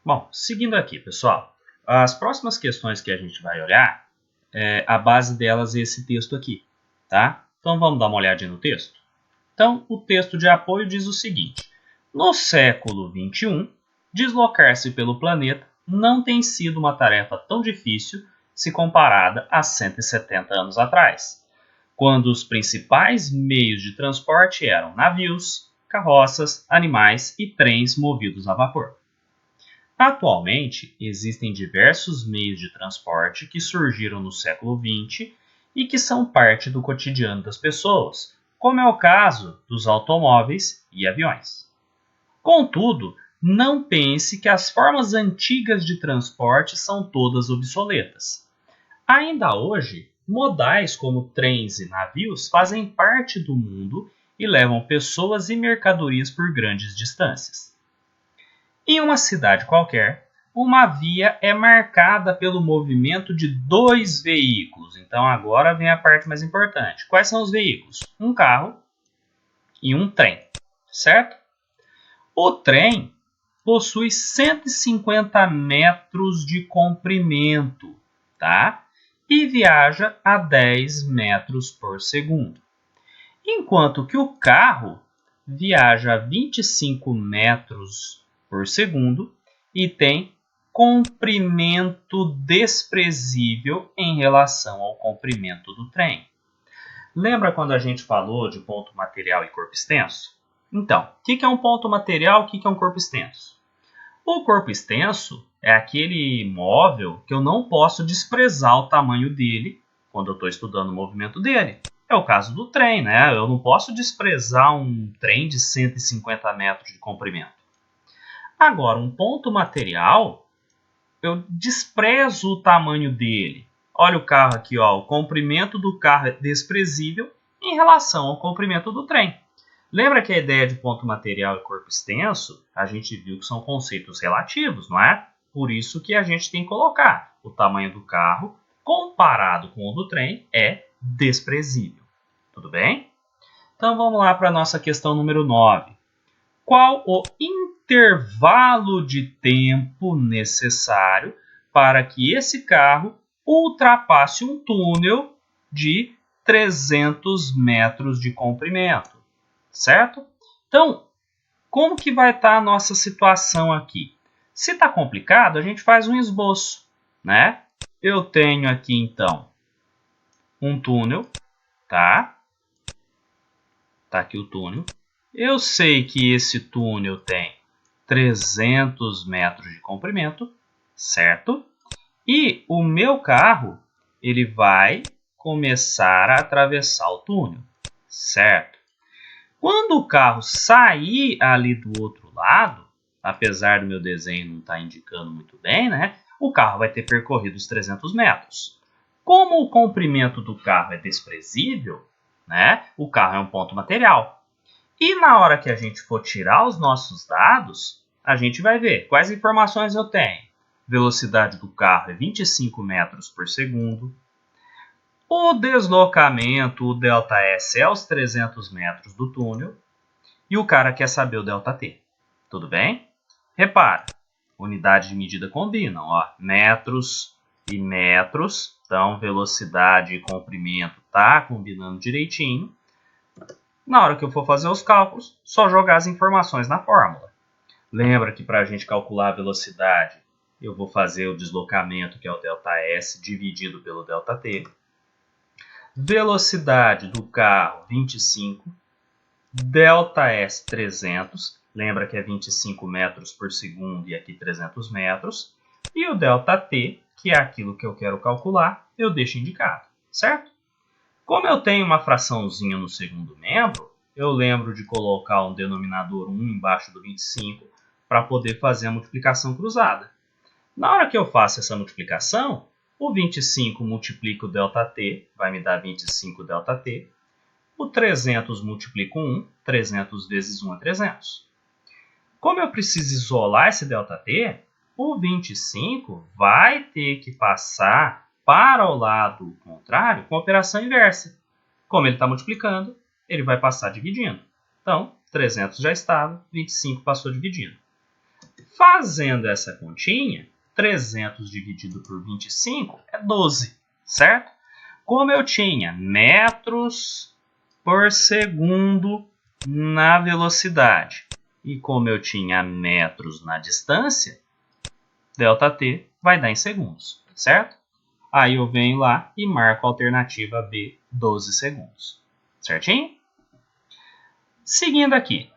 Bom, seguindo aqui, pessoal, as próximas questões que a gente vai olhar, a base delas é esse texto aqui, tá? Então vamos dar uma olhadinha no texto? Então, o texto de apoio diz o seguinte: no século XXI, deslocar-se pelo planeta não tem sido uma tarefa tão difícil se comparada a 170 anos atrás, quando os principais meios de transporte eram navios, carroças, animais e trens movidos a vapor. Atualmente, existem diversos meios de transporte que surgiram no século XX e que são parte do cotidiano das pessoas, como é o caso dos automóveis e aviões. Contudo, não pense que as formas antigas de transporte são todas obsoletas. Ainda hoje, modais como trens e navios fazem parte do mundo e levam pessoas e mercadorias por grandes distâncias. Em uma cidade qualquer, uma via é marcada pelo movimento de dois veículos. Então agora vem a parte mais importante. Quais são os veículos? Um carro e um trem, certo? O trem possui 150 metros de comprimento, tá? E viaja a 10 metros por segundo. Enquanto que o carro viaja a 25 metros por segundo e tem comprimento desprezível em relação ao comprimento do trem. Lembra quando a gente falou de ponto material e corpo extenso? Então, o que é um ponto material e o que é um corpo extenso? O corpo extenso é aquele móvel que eu não posso desprezar o tamanho dele quando eu estou estudando o movimento dele. É o caso do trem, né? Eu não posso desprezar um trem de 150 metros de comprimento. Agora, um ponto material, eu desprezo o tamanho dele. Olha o carro aqui, ó, o comprimento do carro é desprezível em relação ao comprimento do trem. Lembra que a ideia de ponto material e corpo extenso, a gente viu que são conceitos relativos, não é? Por isso que a gente tem que colocar o tamanho do carro comparado com o do trem é desprezível. Tudo bem? Então vamos lá para a nossa questão número 9. Qual o intervalo de tempo necessário para que esse carro ultrapasse um túnel de 300 metros de comprimento, certo? Então, como que vai estar a nossa situação aqui? Se está complicado, a gente faz um esboço, né? Eu tenho aqui, então, um túnel, tá? Tá aqui o túnel. Eu sei que esse túnel tem 300 metros de comprimento, certo? E o meu carro, ele vai começar a atravessar o túnel, certo? Quando o carro sair ali do outro lado, apesar do meu desenho não estar indicando muito bem, né? O carro vai ter percorrido os 300 metros. Como o comprimento do carro é desprezível, né? O carro é um ponto material. E na hora que a gente for tirar os nossos dados, a gente vai ver quais informações eu tenho. Velocidade do carro é 25 metros por segundo. O deslocamento, o ΔS, é os 300 metros do túnel. E o cara quer saber o ΔT. Tudo bem? Repara, unidade de medida combinam. Ó, metros e metros. Então, velocidade e comprimento tá combinando direitinho. Na hora que eu for fazer os cálculos, só jogar as informações na fórmula. Lembra que para a gente calcular a velocidade, eu vou fazer o deslocamento, que é o ΔS, dividido pelo ΔT. Velocidade do carro, 25. ΔS, 300. Lembra que é 25 metros por segundo e aqui 300 metros. E o ΔT, que é aquilo que eu quero calcular, eu deixo indicado, certo? Como eu tenho uma fraçãozinha no segundo membro, eu lembro de colocar um denominador 1 embaixo do 25 para poder fazer a multiplicação cruzada. Na hora que eu faço essa multiplicação, o 25 multiplica o ΔT, vai me dar 25 ΔT. O 300 multiplica o 1, 300 vezes 1 é 300. Como eu preciso isolar esse ΔT, o 25 vai ter que passar para o lado contrário com operação inversa. Como ele está multiplicando, ele vai passar dividindo. Então, 300 já estava, 25 passou dividindo. Fazendo essa continha, 300 dividido por 25 é 12, certo? Como eu tinha metros por segundo na velocidade e como eu tinha metros na distância, ΔT vai dar em segundos, certo? Aí eu venho lá e marco a alternativa B, 12 segundos, certinho? Seguindo aqui,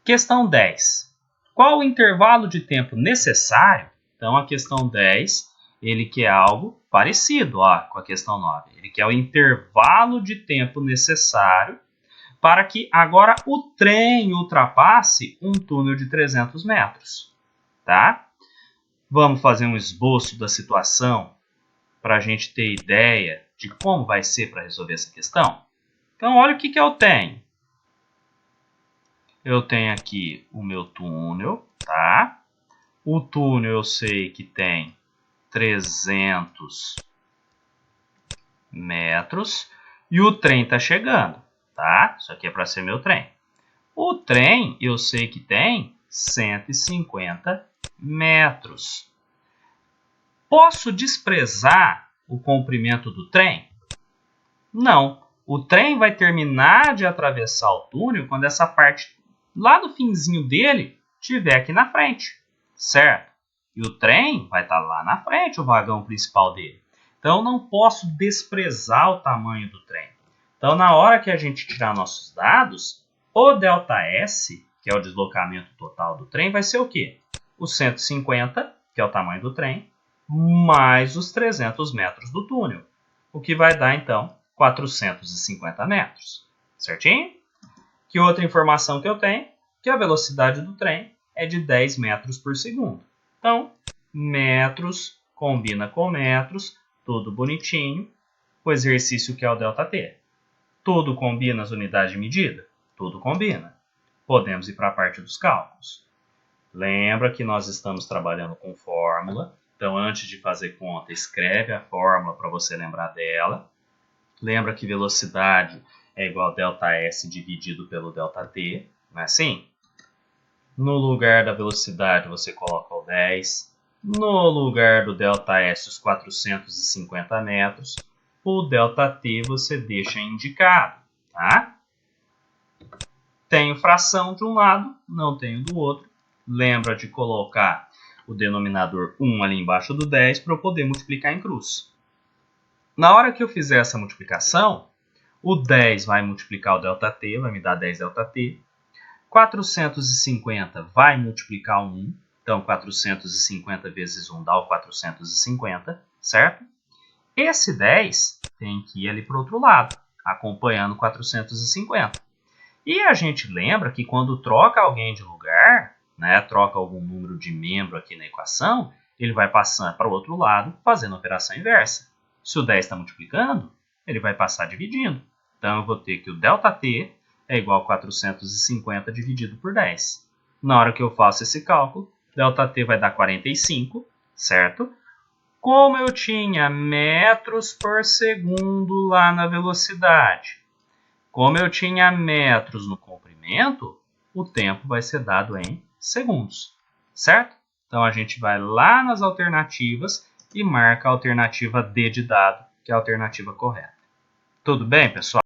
questão 10. Qual o intervalo de tempo necessário? Então, a questão 10, ele quer algo parecido com a questão 9. Ele quer o intervalo de tempo necessário para que agora o trem ultrapasse um túnel de 300 metros. Tá? Vamos fazer um esboço da situação para a gente ter ideia de como vai ser para resolver essa questão. Então, olha o que eu tenho. Eu tenho aqui o meu túnel, tá? O túnel eu sei que tem 300 metros e o trem está chegando, tá? Isso aqui é para ser meu trem. O trem eu sei que tem 150 metros. Posso desprezar o comprimento do trem? Não. O trem vai terminar de atravessar o túnel quando essa parte lá do finzinho dele estiver aqui na frente, certo? E o trem vai estar lá na frente, o vagão principal dele. Então, eu não posso desprezar o tamanho do trem. Então, na hora que a gente tirar nossos dados, o ΔS, que é o deslocamento total do trem, vai ser o quê? O 150, que é o tamanho do trem, mais os 300 metros do túnel. O que vai dar, então, 450 metros. Certinho? Que outra informação que eu tenho? Que a velocidade do trem é de 10 metros por segundo. Então, metros combina com metros, tudo bonitinho. O exercício que é o ΔT. Tudo combina as unidades de medida? Tudo combina. Podemos ir para a parte dos cálculos. Lembra que nós estamos trabalhando com fórmula. Então, antes de fazer conta, escreve a fórmula para você lembrar dela. Lembra que velocidade é igual a ΔS dividido pelo ΔT, não é assim? No lugar da velocidade você coloca o 10. No lugar do ΔS os 450 metros. O ΔT você deixa indicado, tá? Tenho fração de um lado, não tenho do outro. Lembra de colocar o denominador 1 ali embaixo do 10 para eu poder multiplicar em cruz. Na hora que eu fizer essa multiplicação, o 10 vai multiplicar o ΔT, vai me dar 10 ΔT. 450 vai multiplicar o 1, então 450 vezes 1 dá o 450, certo? Esse 10 tem que ir ali para o outro lado, acompanhando 450. E a gente lembra que quando troca alguém de lugar, né, troca algum número de membro aqui na equação, ele vai passando para o outro lado, fazendo a operação inversa. Se o 10 está multiplicando, ele vai passar dividindo. Então, eu vou ter que o ΔT é igual a 450 dividido por 10. Na hora que eu faço esse cálculo, ΔT vai dar 45, certo? Como eu tinha metros por segundo lá na velocidade, como eu tinha metros no comprimento, o tempo vai ser dado em segundos, certo? Então, a gente vai lá nas alternativas e marca a alternativa D de dado, que é a alternativa correta. Tudo bem, pessoal?